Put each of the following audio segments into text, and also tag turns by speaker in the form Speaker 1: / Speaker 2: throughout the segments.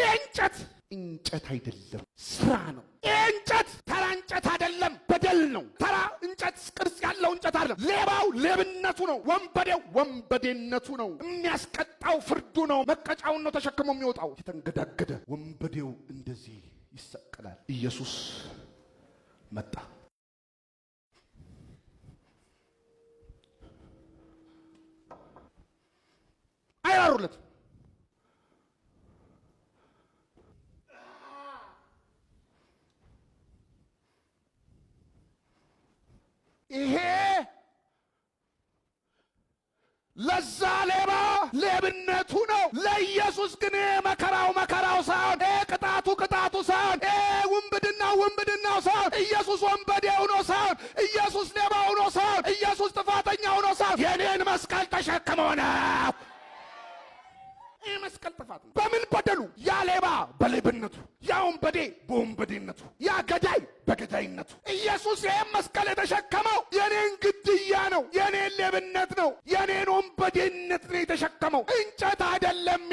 Speaker 1: እንጨት አይደለም ስራ ነው። እንጨት ተራ እንጨት አይደለም፣ በደል ነው። ተራ እንጨት ቅርጽ ያለው እንጨት አይደለም። ሌባው ሌብነቱ ነው፣ ወንበዴው ወንበዴነቱ ነው። የሚያስቀጣው ፍርዱ ነው። መቀጫውን ነው ተሸክሞ የሚወጣው። የተንገዳገደ ወንበዴው እንደዚህ ይሰቀላል። ኢየሱስ መጣ። አይራሩለት። ይሄ ለዛ ሌባ ሌብነቱ ነው። ለኢየሱስ ግን መከራው ሳይሆን ቅጣቱ ሳይሆን ውንብድናው ሳይሆን ኢየሱስ ወንበዴ ሆኖ ሳይሆን ኢየሱስ ሌባ ሆኖ ሳይሆን ኢየሱስ ጥፋተኛ ሆኖ ሳይሆን የኔን መስቀል ተሸክሞ ነው። ይህ መስቀል ጥፋት ነው። በምን በደሉ? ያ ሌባ በሌብነቱ፣ ያ ወንበዴ በወንበዴነቱ፣ ያ ገዳይ በገዳይነቱ። ኢየሱስ ይህም መስቀል የተሸከመው የኔን ግድያ ነው፣ የኔን ሌብነት ነው፣ የኔን ወንበዴነት ነው የተሸከመው፣ እንጨት አይደለም።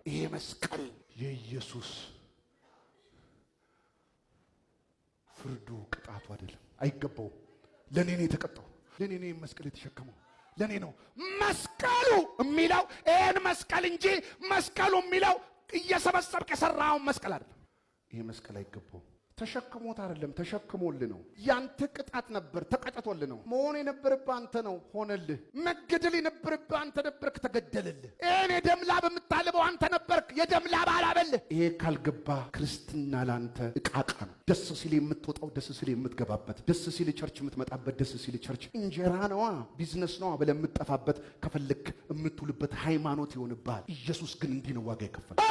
Speaker 1: ይሄ መስቀል የኢየሱስ ፍርዱ ቅጣቱ አይደለም፣ አይገባውም። ለኔ ነው የተቀጣው፣ ለኔ ነው መስቀል የተሸከመው፣ ለኔ ነው። መስቀሉ የሚለው ይሄን መስቀል እንጂ መስቀሉ የሚለው እየሰበሰብክ የሰራውን መስቀል አይደለም። ይሄ መስቀል አይገባውም። ተሸክሞት አይደለም፣ ተሸክሞልህ ነው። ያንተ ቅጣት ነበር፣ ተቀጥቶልህ ነው። መሆን የነበረብህ አንተ ነው፣ ሆነልህ። መገደል የነበረብህ አንተ ነበርክ፣ ተገደለልህ። እኔ ደም ላብ የምታልበው አንተ ነበርክ፣ የደም ላብ አላበልህ። ይሄ ካልገባ ክርስትና ላንተ እቃቃ ነው። ደስ ሲል የምትወጣው፣ ደስ ሲል የምትገባበት፣ ደስ ሲል ቸርች የምትመጣበት፣ ደስ ሲል ቸርች እንጀራ ነዋ፣ ቢዝነስ ነዋ ብለህ የምትጠፋበት፣ ከፈለክ የምትውልበት ሃይማኖት ይሆንብሃል። ኢየሱስ ግን እንዲህ ነው ዋጋ የከፈለው።